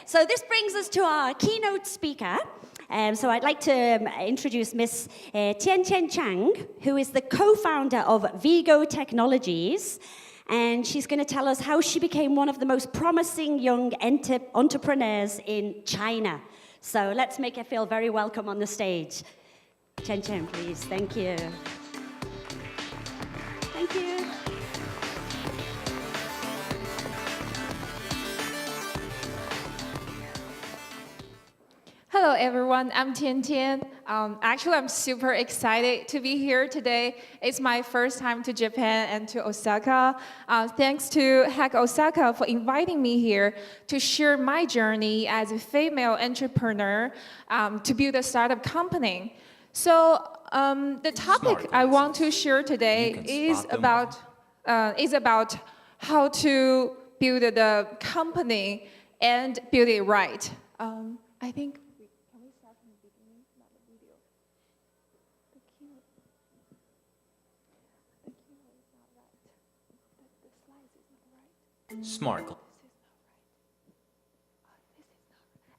So this brings us to our keynote speaker. So I'd like to introduce Miss Tiantian Chang, who is the co-founder of Vigo Technologies. And she's going to tell us how she became one of the most promising young entrepreneurs in China. So let's make her feel very welcome on the stage. Tiantian, please. Thank you. Thank you. Hello everyone, I'm Tiantian. Actually, I'm super excited to be here today. It's my first time to Japan and to Osaka. Thanks to HackOsaka for inviting me here to share my journey as a female entrepreneur to build a startup company. So the topic I want to share today is about how to build the company and build it right. I think. Smart.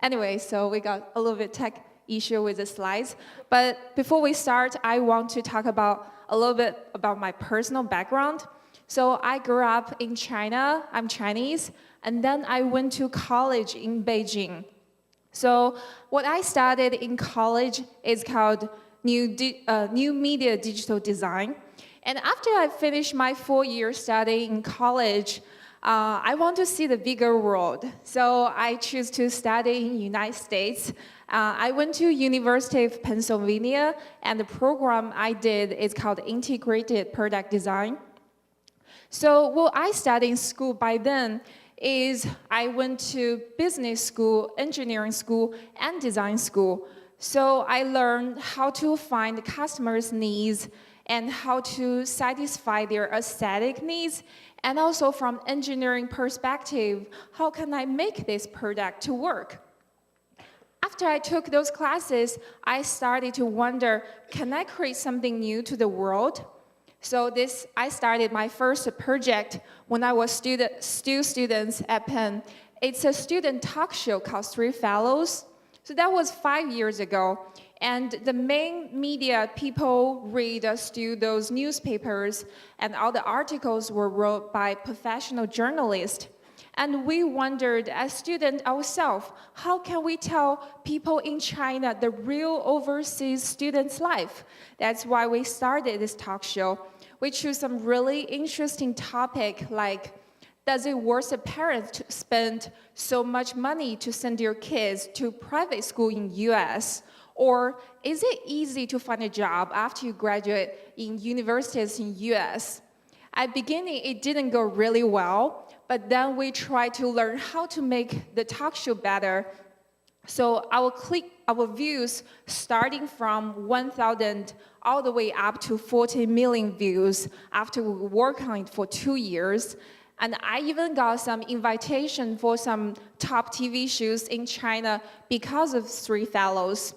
Anyway, so we got a little bit tech issue with the slides. But before we start, I want to talk about a little bit about my personal background. So I grew up in China. I'm Chinese. And then I went to college in Beijing. So what I studied in college is called New Media Digital Design. And after I finished my 4-year study in college, I want to see the bigger world. So I choose to study in the United States. I went to University of Pennsylvania, and the program I did is called Integrated Product Design. So what I studied in school by then is I went to business school, engineering school, and design school. So I learned how to find customers' needs and how to satisfy their aesthetic needs. And also from engineering perspective, how can I make this product to work? After I took those classes, I started to wonder, can I create something new to the world? So I started my first project when I was still students at Penn. It's a student talk show called Three Fellows. So that was 5 years ago. And the main media people read still those newspapers, and all the articles were wrote by professional journalists. And we wondered, as students ourselves, how can we tell people in China the real overseas students' life? That's why we started this talk show. We chose some really interesting topic like, does it worth a parent to spend so much money to send your kids to private school in US? Or is it easy to find a job after you graduate in universities in US? At the beginning, it didn't go really well, but then we tried to learn how to make the talk show better. So our views starting from 1,000 all the way up to 40 million views after we worked on it for 2 years. And I even got some invitation for some top TV shows in China because of Three Fellows.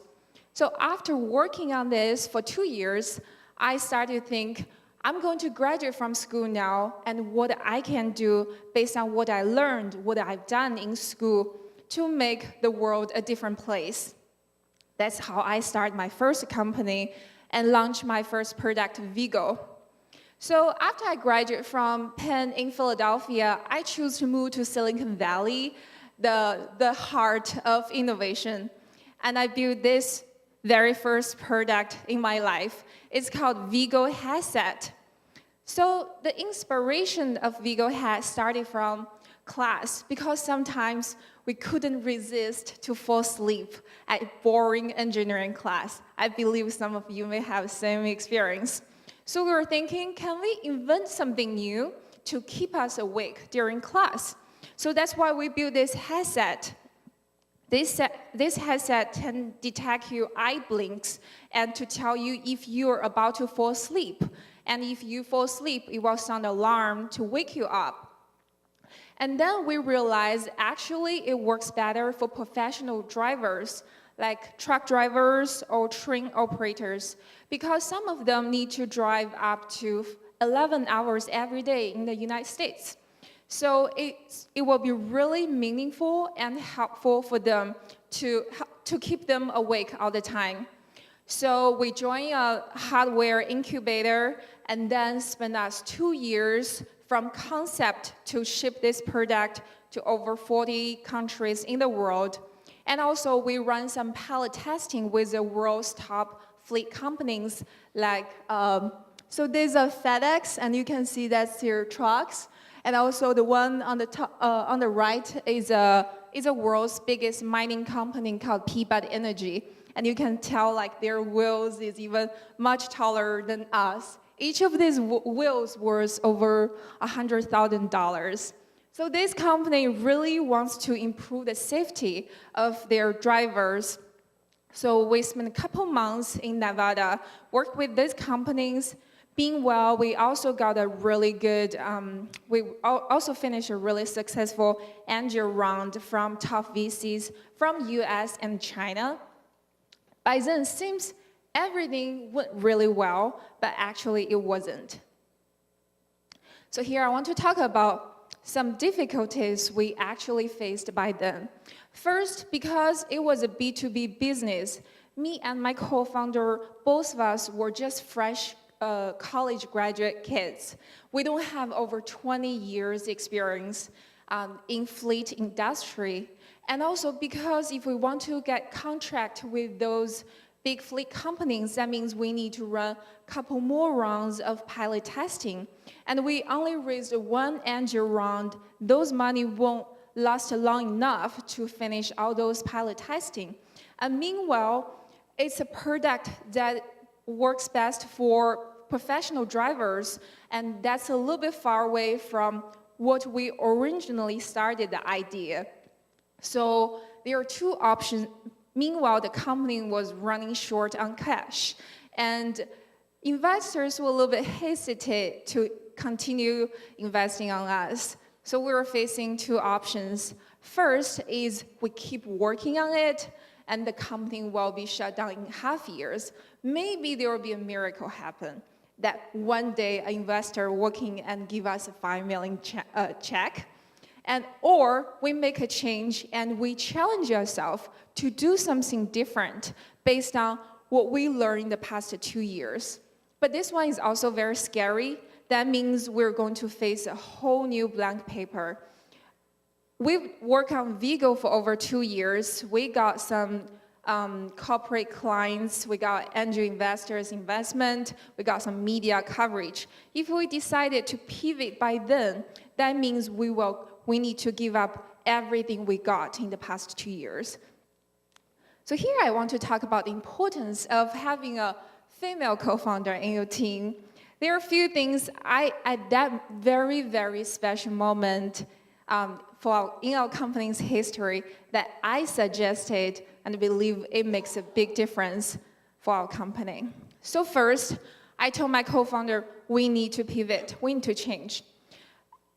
So after working on this for 2 years, I started to think, I'm going to graduate from school now, and what I can do based on what I learned, what I've done in school, to make the world a different place. That's how I started my first company and launched my first product, Vigo. So after I graduated from Penn in Philadelphia, I chose to move to Silicon Valley, the heart of innovation. And I built this very first product in my life. It's called Vigo headset. So the inspiration of Vigo hat started from class, because sometimes we couldn't resist to fall asleep at boring engineering class. I believe some of you may have the same experience. So we were thinking, can we invent something new to keep us awake during class? So that's why we built this headset. This headset can detect your eye blinks and to tell you if you're about to fall asleep. And if you fall asleep, it will sound an alarm to wake you up. And then we realized actually it works better for professional drivers, like truck drivers or train operators, because some of them need to drive up to 11 hours every day in the United States. So it will be really meaningful and helpful for them to keep them awake all the time. So we joined a hardware incubator and then spent us 2 years from concept to ship this product to over 40 countries in the world. And also we run some pilot testing with the world's top fleet companies like, so there's a FedEx, and you can see that's their trucks. And also the one on the top, on the right is a world's biggest mining company called Peabody Energy. And you can tell like their wheels is even much taller than us. Each of these wheels worth over $100,000. So this company really wants to improve the safety of their drivers. So we spent a couple months in Nevada, worked with these companies. Meanwhile, we also got a really good, we also finished a really successful angel round from top VCs from US and China. By then, it seems everything went really well, but actually it wasn't. So here I want to talk about some difficulties we actually faced by then. First, because it was a B2B business, me and my co-founder, both of us were just fresh college graduate kids. We don't have over 20 years experience in fleet industry. And also because if we want to get contract with those big fleet companies, that means we need to run a couple more rounds of pilot testing. And we only raised one angel round. Those money won't last long enough to finish all those pilot testing. And meanwhile, it's a product that works best for professional drivers, and that's a little bit far away from what we originally started the idea. So there are two options. Meanwhile, the company was running short on cash, and investors were a little bit hesitant to continue investing on us. So we were facing two options. First is we keep working on it, and the company will be shut down in half years. Maybe there will be a miracle happen, that one day an investor working and give us a $5 million check. Or we make a change and we challenge ourselves to do something different based on what we learned in the past 2 years. But this one is also very scary. That means we're going to face a whole new blank paper. We've worked on Vigo for over 2 years. We got some corporate clients, we got angel investors investment, we got some media coverage. If we decided to pivot by then, that means we need to give up everything we got in the past 2 years. So here I want to talk about the importance of having a female co-founder in your team. There are a few things at that very, very special moment in our company's history that I suggested and believe it makes a big difference for our company. So first, I told my co-founder, we need to pivot, we need to change.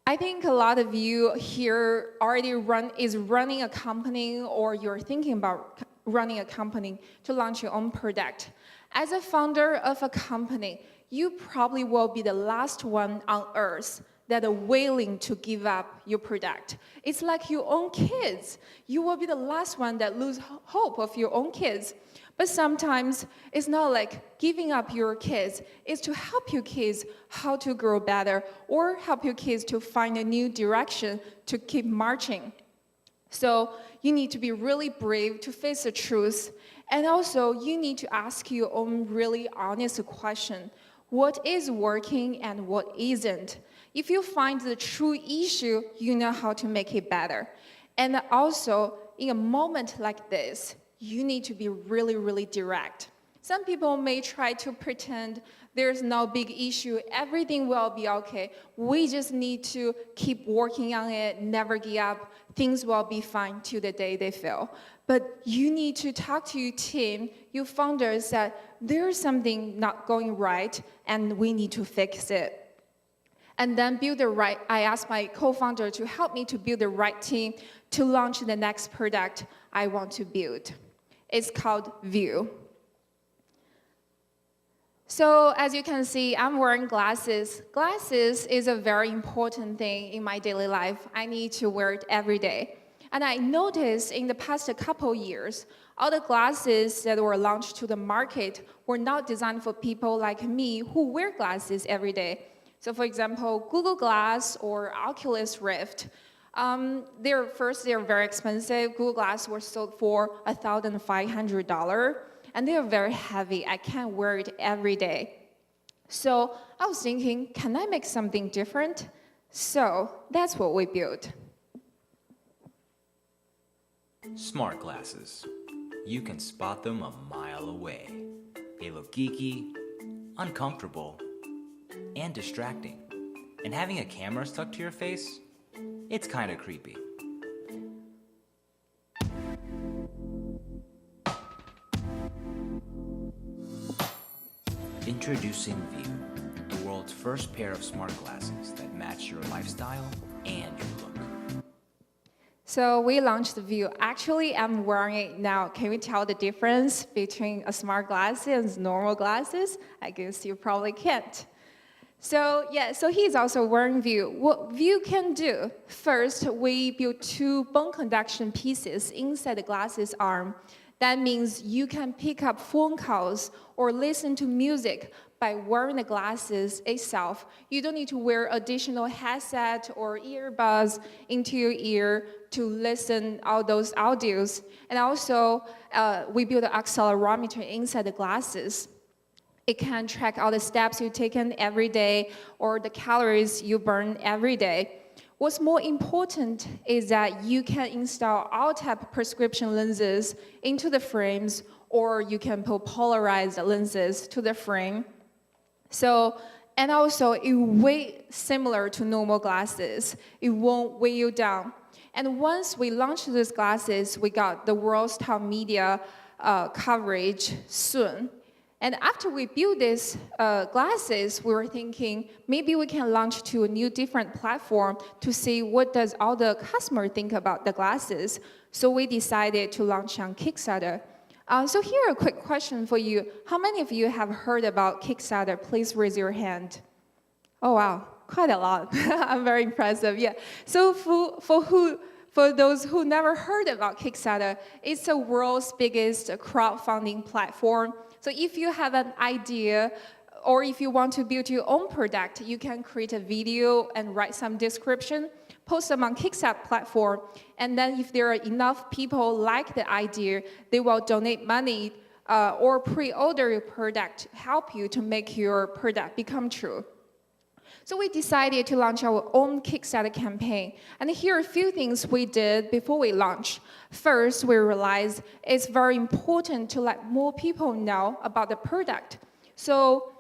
I think a lot of you here already running a company, or you're thinking about running a company to launch your own product. As a founder of a company, you probably will be the last one on earth that are willing to give up your product. It's like your own kids. You will be the last one that lose hope of your own kids. But sometimes it's not like giving up your kids. It's to help your kids how to grow better, or help your kids to find a new direction to keep marching. So you need to be really brave to face the truth. And also you need to ask your own really honest question. What is working and what isn't? If you find the true issue, you know how to make it better. And also, in a moment like this, you need to be really, really direct. Some people may try to pretend there's no big issue, everything will be okay. We just need to keep working on it, never give up, things will be fine till the day they fail. But you need to talk to your team, your founders, that there's something not going right and we need to fix it. And then I asked my co-founder to help me to build the right team to launch the next product I want to build. It's called View. So as you can see, I'm wearing glasses. Glasses is a very important thing in my daily life. I need to wear it every day. And I noticed in the past couple years, all the glasses that were launched to the market were not designed for people like me who wear glasses every day. So for example, Google Glass or Oculus Rift. They're very expensive. Google Glass were sold for $1,500. And they are very heavy. I can't wear it every day. So I was thinking, can I make something different? So that's what we built. Smart glasses. You can spot them a mile away. They look geeky, uncomfortable, and distracting. And having a camera stuck to your face, it's kind of creepy. Introducing View, the world's first pair of smart glasses that match your lifestyle and your look. So we launched the View. Actually, I'm wearing it now. Can you tell the difference between a smart glasses and normal glasses? I guess you probably can't. So he's also wearing View. What View can do, first, we built two bone conduction pieces inside the glasses arm. That means you can pick up phone calls or listen to music by wearing the glasses itself. You don't need to wear additional headset or earbuds into your ear to listen all those audios. And also, we built an accelerometer inside the glasses. It can track all the steps you've taken every day or the calories you burn every day. What's more important is that you can install all type of prescription lenses into the frames, or you can put polarized lenses to the frame. So, and also it weighs similar to normal glasses. It won't weigh you down. And once we launched these glasses, we got the world's top media coverage soon. And after we built these glasses, we were thinking maybe we can launch to a new different platform to see what does all the customer think about the glasses. So we decided to launch on Kickstarter. So here a quick question for you. How many of you have heard about Kickstarter? Please raise your hand. Oh wow, quite a lot. I'm very impressive, yeah. So for those who never heard about Kickstarter, it's the world's biggest crowdfunding platform. So if you have an idea, or if you want to build your own product, you can create a video and write some description, post them on Kickstarter platform, and then if there are enough people like the idea, they will donate money or pre-order your product to help you to make your product become true. So we decided to launch our own Kickstarter campaign. And here are a few things we did before we launched. First, we realized it's very important to let more people know about the product. So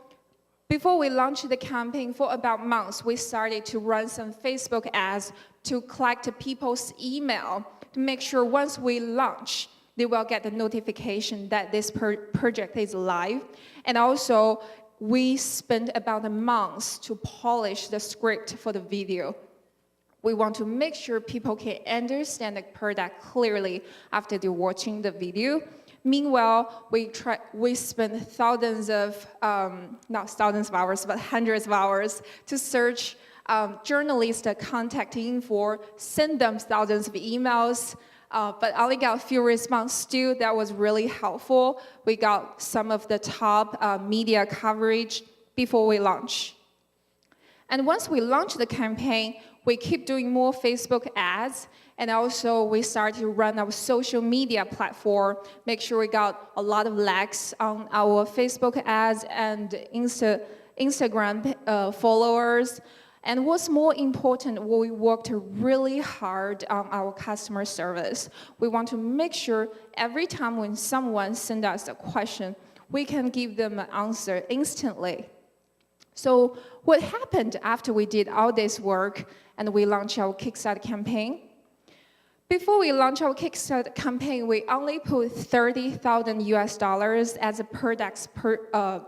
before we launched the campaign for about months, we started to run some Facebook ads to collect people's email to make sure once we launch, they will get the notification that this project is live. And also, we spent about a month to polish the script for the video. We want to make sure people can understand the product clearly after they're watching the video. Meanwhile, we spent thousands of, not thousands of hours, but hundreds of hours to search journalists' contact info, send them thousands of emails, but only got a few responses. Still, that was really helpful. We got some of the top media coverage before we launch. And once we launched the campaign, we keep doing more Facebook ads, and also we started to run our social media platform, make sure we got a lot of likes on our Facebook ads and Instagram followers. And what's more important, we worked really hard on our customer service. We want to make sure every time when someone sends us a question, we can give them an answer instantly. So what happened after we did all this work and we launched our Kickstarter campaign? Before we launched our Kickstarter campaign, we only put $30,000 as a product's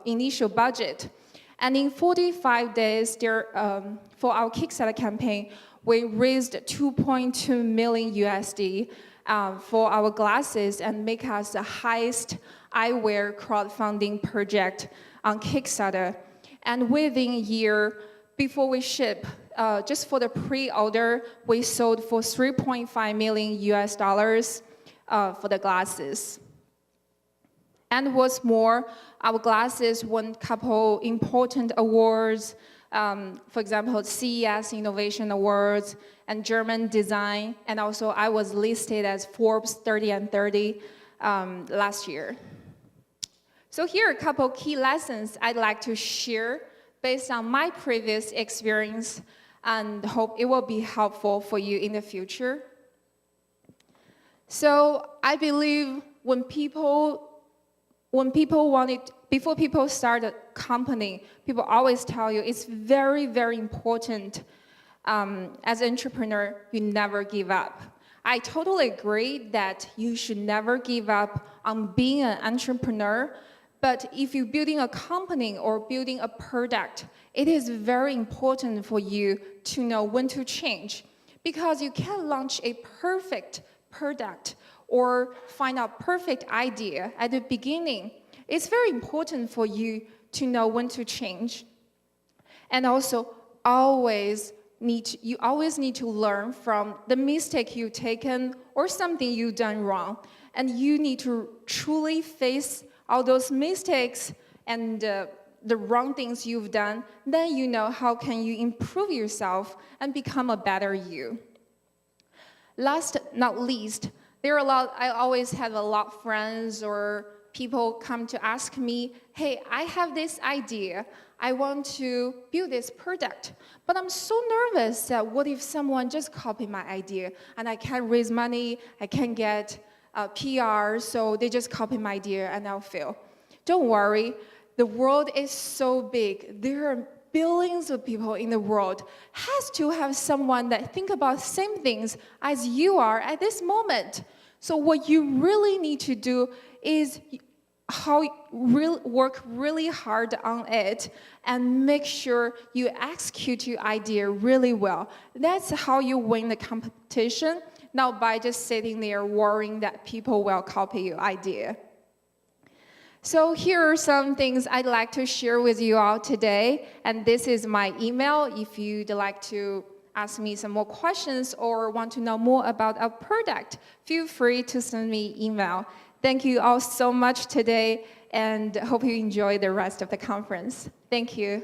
initial budget. And in 45 days for our Kickstarter campaign, we raised $2.2 million USD for our glasses and make us the highest eyewear crowdfunding project on Kickstarter. And within a year, before we ship, just for the pre-order, we sold for 3.5 million US dollars for the glasses. And what's more, our glasses won a couple important awards, for example, CES Innovation Awards and German Design, and also I was listed as Forbes 30 and 30 last year. So here are a couple key lessons I'd like to share based on my previous experience and hope it will be helpful for you in the future. So I believe before people start a company, people always tell you it's very, very important as an entrepreneur, you never give up. I totally agree that you should never give up on being an entrepreneur, but if you're building a company or building a product, it is very important for you to know when to change, because you can't launch a perfect product or find a perfect idea at the beginning. It's very important for you to know when to change. And also, you always need to learn from the mistake you've taken or something you've done wrong. And you need to truly face all those mistakes and the wrong things you've done. Then you know how can you improve yourself and become a better you. Last not least, I always have a lot of friends or people come to ask me, hey, I have this idea. I want to build this product, but I'm so nervous that what if someone just copied my idea and I can't raise money, I can't get PR, so they just copy my idea and I'll fail. Don't worry, the world is so big. There are billions of people in the world. Has to have someone that think about the same things as you are at this moment. So what you really need to do is work really hard on it and make sure you execute your idea really well. That's how you win the competition, not by just sitting there worrying that people will copy your idea. So here are some things I'd like to share with you all today, and this is my email. If you'd like to ask me some more questions or want to know more about our product, feel free to send me email. Thank you all so much today, and hope you enjoy the rest of the conference. Thank you.